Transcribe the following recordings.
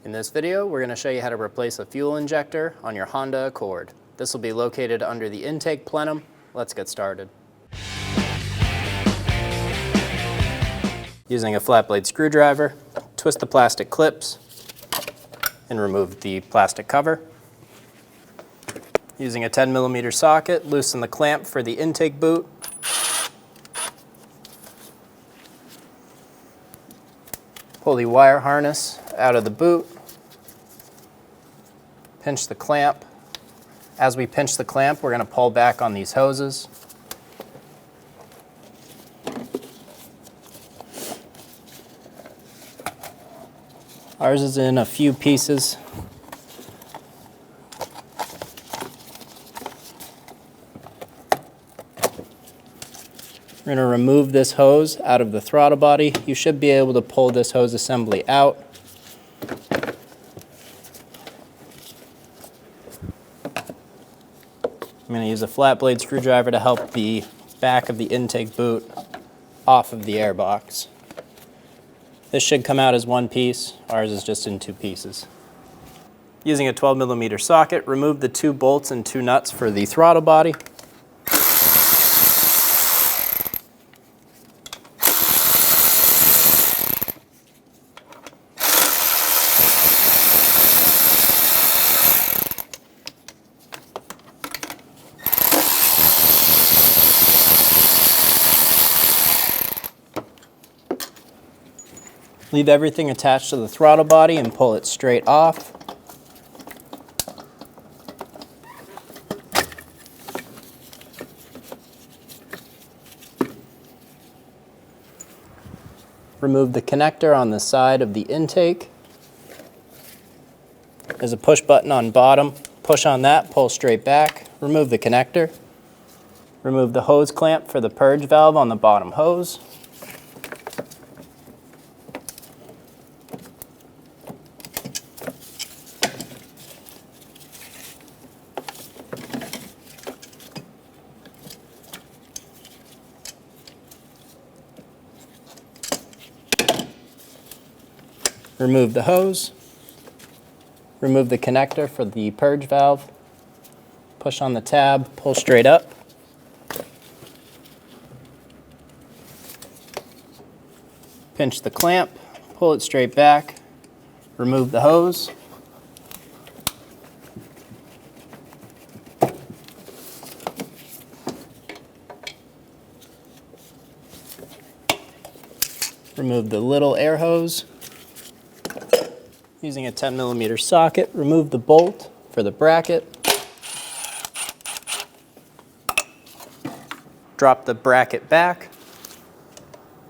In this video, we're going to show you how to replace a fuel injector on your Honda Accord. This will be located under the intake plenum. Let's get started. Using a flat blade screwdriver, twist the plastic clips and remove the plastic cover. Using a 10mm socket, loosen the clamp for the intake boot. Pull the wire harness out of the boot. Pinch the clamp. As we pinch the clamp, we're going to pull back on these hoses. Ours is in a few pieces. We're going to remove this hose out of the throttle body. You should be able to pull this hose assembly out. I'm going to use a flat blade screwdriver to help the back of the intake boot off of the air box. This should come out as one piece. Ours is just in two pieces. Using a 12mm socket, remove the two bolts and two nuts for the throttle body. Leave everything attached to the throttle body and pull it straight off. Remove the connector on the side of the intake. There's a push button on bottom. Push on that, pull straight back. Remove the connector. Remove the hose clamp for the purge valve on the bottom hose. Remove the hose. Remove the connector for the purge valve. Push on the tab, pull straight up. Pinch the clamp, pull it straight back. Remove the hose. Remove the little air hose. Using a 10mm socket, remove the bolt for the bracket. Drop the bracket back.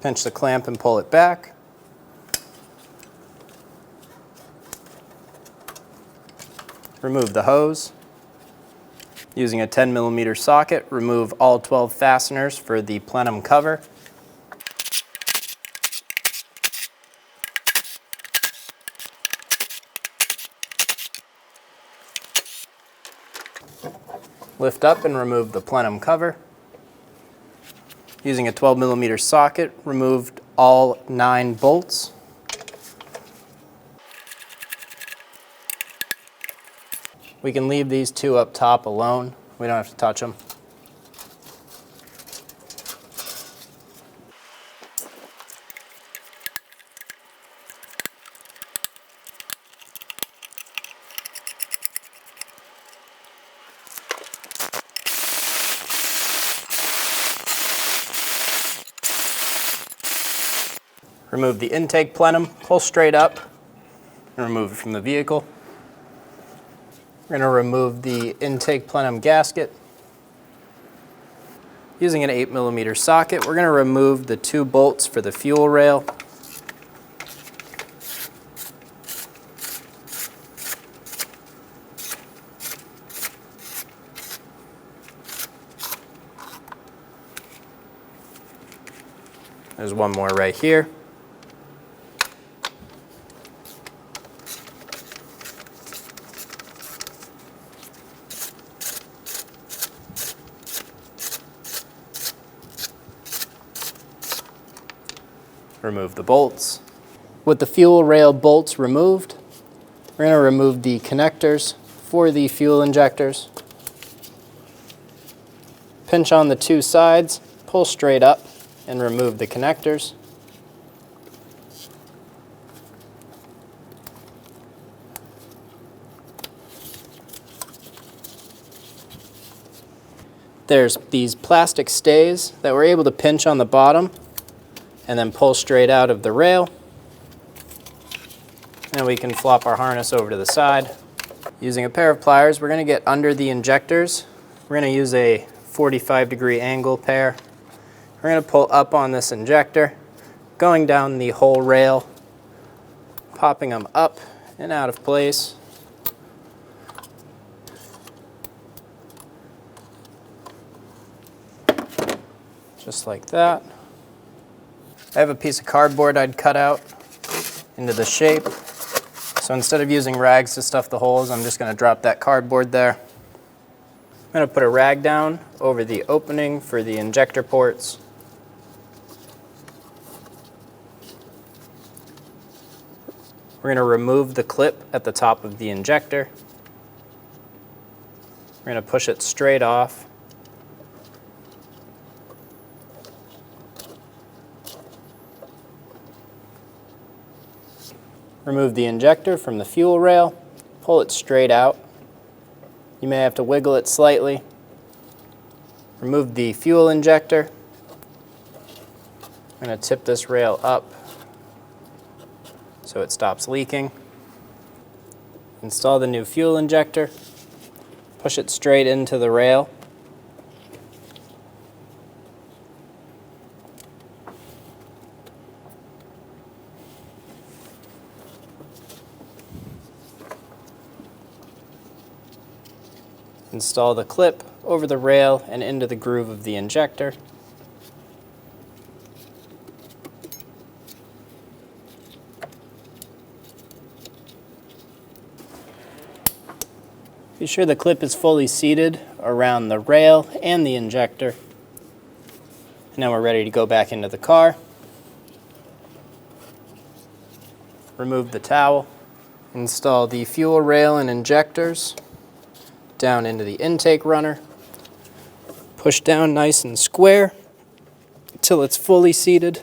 Pinch the clamp and pull it back. Remove the hose. Using a 10mm socket, remove all 12 fasteners for the Plenum cover. Lift up and remove the Plenum cover. Using a 12mm socket, removed all 9 bolts. We can leave these 2 up top alone. We don't have to touch them. Remove the intake plenum, pull straight up, and remove it from the vehicle. We're going to remove the intake plenum gasket. Using an 8mm socket, we're going to remove the 2 bolts for the fuel rail. There's one more right here. Remove the bolts. With the fuel rail bolts removed, We're going to remove the connectors for the fuel injectors. Pinch on the two sides, pull straight up, and remove the connectors. There's these plastic stays that we're able to pinch on the bottom and then pull straight out of the rail. And we can flop our harness over to the side. Using a pair of pliers, we're going to get under the injectors. We're going to use a 45-degree angle pair. We're going to pull up on this injector, going down the whole rail, popping them up and out of place. Just like that. I have a piece of cardboard I'd cut out into the shape. So instead of using rags to stuff the holes, I'm just going to drop that cardboard there. I'm going to put a rag down over the opening for the injector ports. We're going to remove the clip at the top of the injector. We're going to push it straight off. Remove the injector from the fuel rail, pull it straight out. You may have to wiggle it slightly. Remove the fuel injector. I'm going to tip this rail up so it stops leaking. Install the new fuel injector. Push it straight into the rail. Install the clip over the rail and into the groove of the injector. Be sure the clip is fully seated around the rail and the injector. And now we're ready to go back into the car. Remove the towel. Install the fuel rail and injectors down into the intake runner. Push down nice and square until it's fully seated.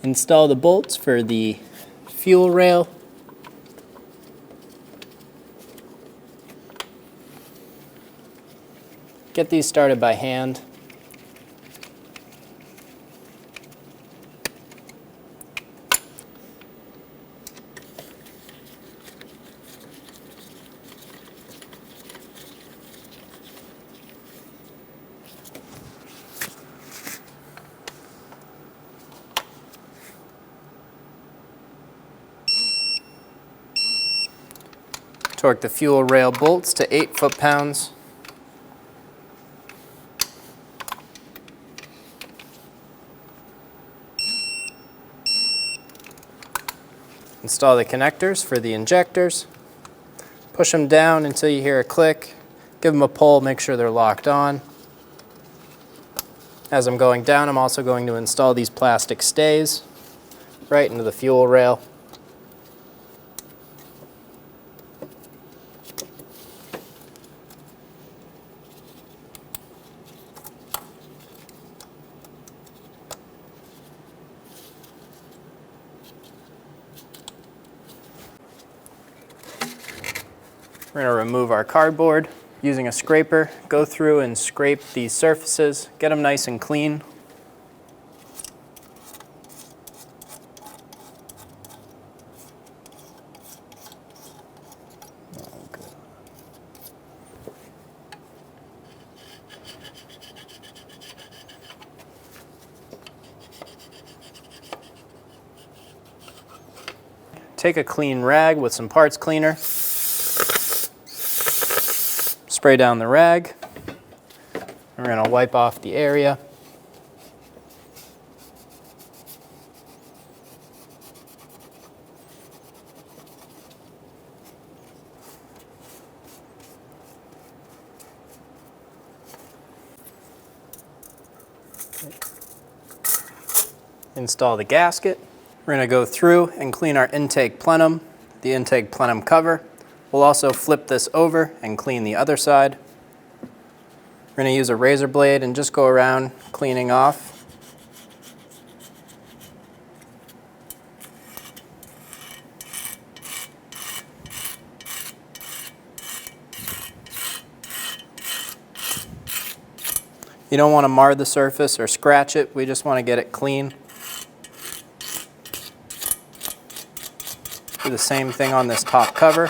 Install the bolts for the fuel rail. Get these started by hand. Torque the fuel rail bolts to 8 foot-pounds. Install the connectors for the injectors. Push them down until you hear a click. Give them a pull, make sure they're locked on. As I'm going down, I'm also going to install these plastic stays right into the fuel rail. We're going to remove our cardboard using a scraper. Go through and scrape these surfaces, get them nice and clean. Take a clean rag with some parts cleaner. Spray down the rag. We're going to wipe off the area. Install the gasket. We're going to go through and clean our intake plenum, the intake plenum cover. We'll also flip this over and clean the other side. We're going to use a razor blade and just go around cleaning off. You don't want to mar the surface or scratch it, we just want to get it clean. Do the same thing on this top cover.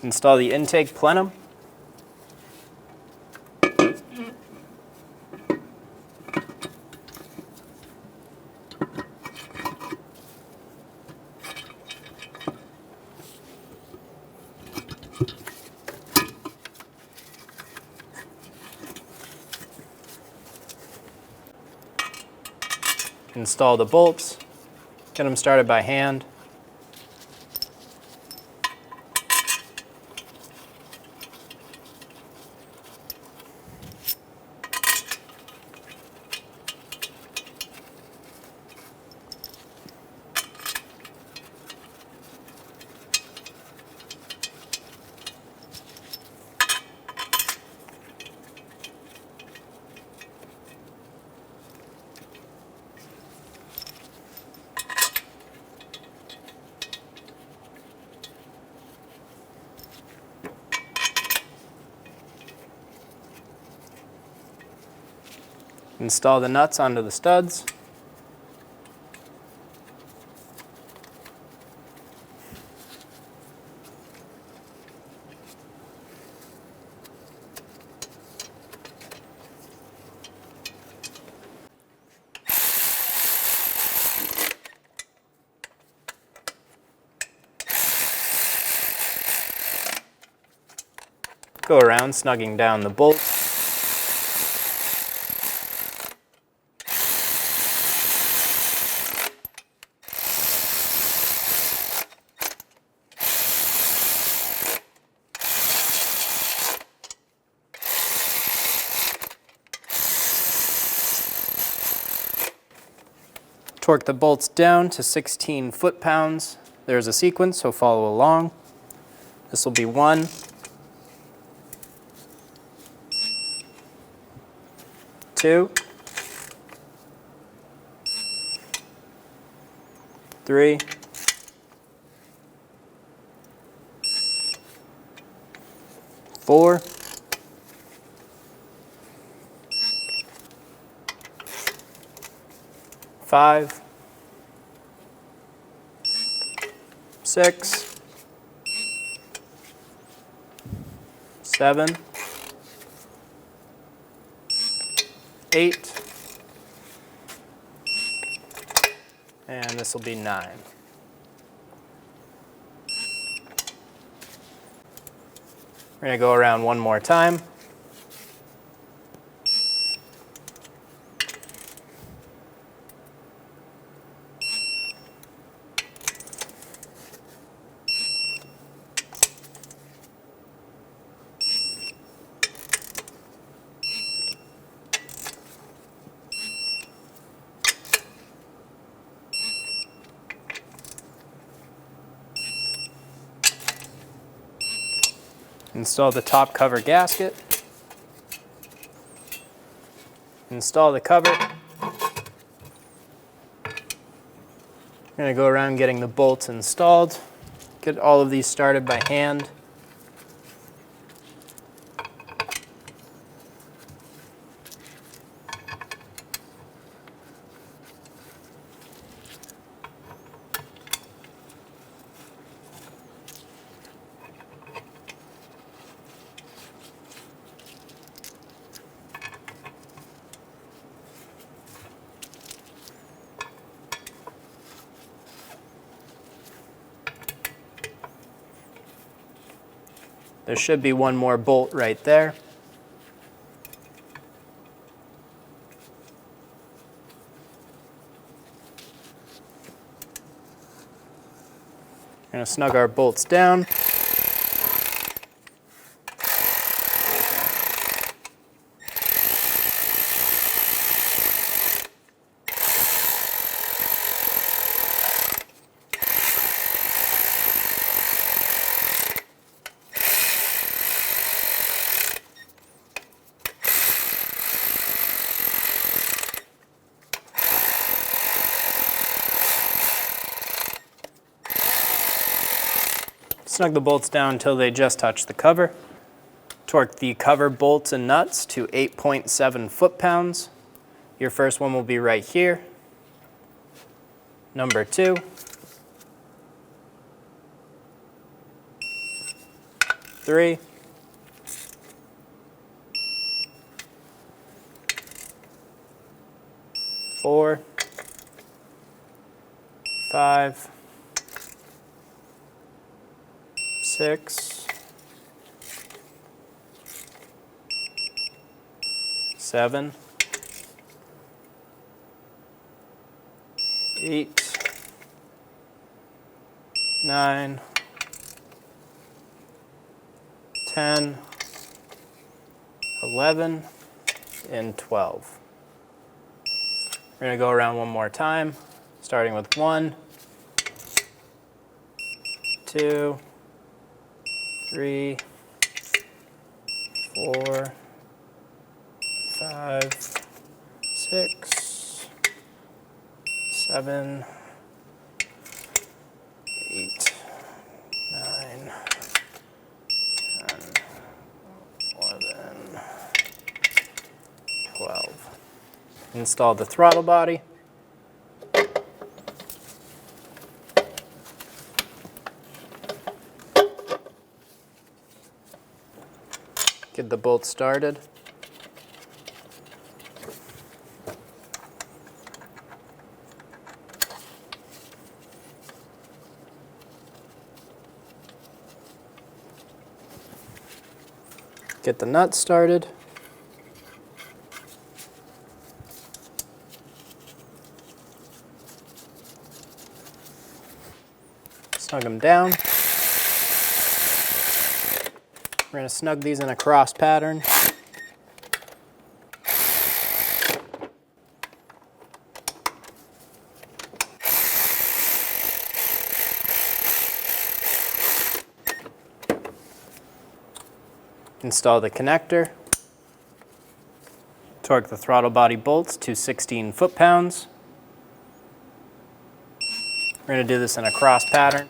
Install the intake plenum. Install the bolts, get them started by hand. Install the nuts onto the studs. Go around snugging down the bolts. Torque the bolts down to 16 foot-pounds. There's a sequence, so follow along. This will be 1, 2, 3, 4, 5, 6, 7, 8, and this will be 9. We're going to go around one more time. Install the top cover gasket. Install the cover. I'm going to go around getting the bolts installed. Get all of these started by hand. There should be one more bolt right there. We're going to snug our bolts down. Snug the bolts down until they just touch the cover. Torque the cover bolts and nuts to 8.7 foot-pounds. Your first one will be right here. Number 2. 3. 4. 5. 6. 7. 8. 9. 10. 11. And 12. We're going to go around one more time, starting with 1, 2, 3, 4, 5, 6, 7, 8, 9, 10, 11, 12. Install the throttle body. Get the bolts started. Get the nuts started. Snug them down. We're going to snug these in a cross pattern. Install the connector. Torque the throttle body bolts to 16 foot-pounds. We're going to do this in a cross pattern.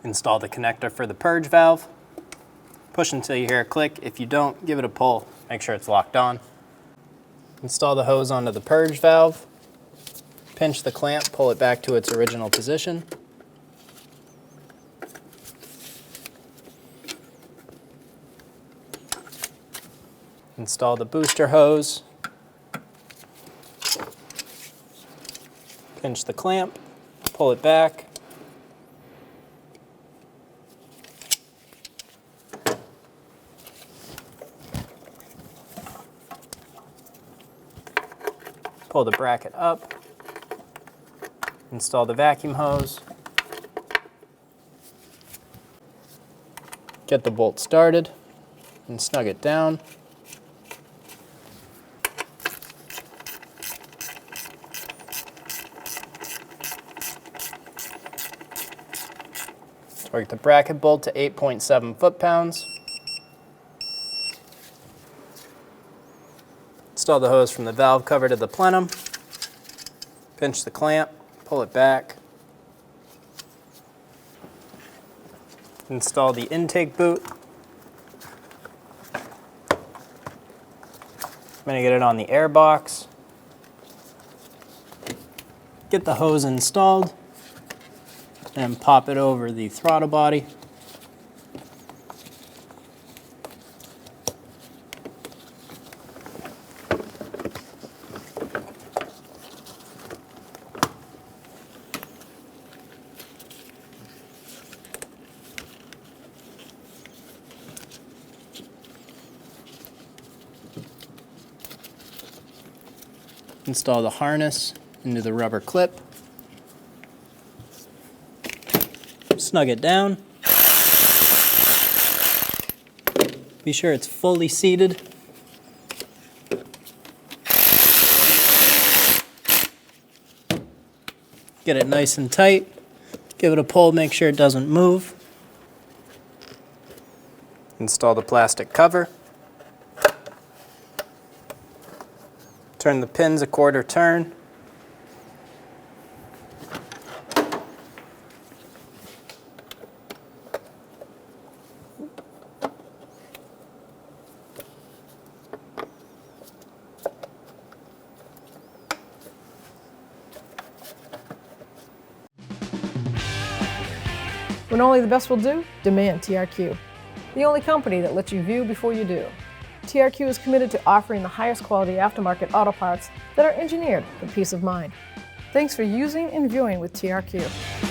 Install the connector for the purge valve. Push until you hear a click. If you don't, give it a pull. Make sure it's locked on. Install the hose onto the purge valve. Pinch the clamp, pull it back to its original position. Install the booster hose. Pinch the clamp, pull it back. Pull the bracket up. Install the vacuum hose. Get the bolt started and snug it down. Torque the bracket bolt to 8.7 foot-pounds. Install the hose from the valve cover to the plenum. Pinch the clamp, pull it back. Install the intake boot. I'm going to get it on the air box. Get the hose installed and pop it over the throttle body. Install the harness into the rubber clip. Snug it down. Be sure it's fully seated. Get it nice and tight. Give it a pull, make sure it doesn't move. Install the plastic cover. Turn the pins a quarter turn. When only the best will do, demand TRQ. The only company that lets you view before you do. TRQ is committed to offering the highest quality aftermarket auto parts that are engineered for peace of mind. Thanks for using and viewing with TRQ.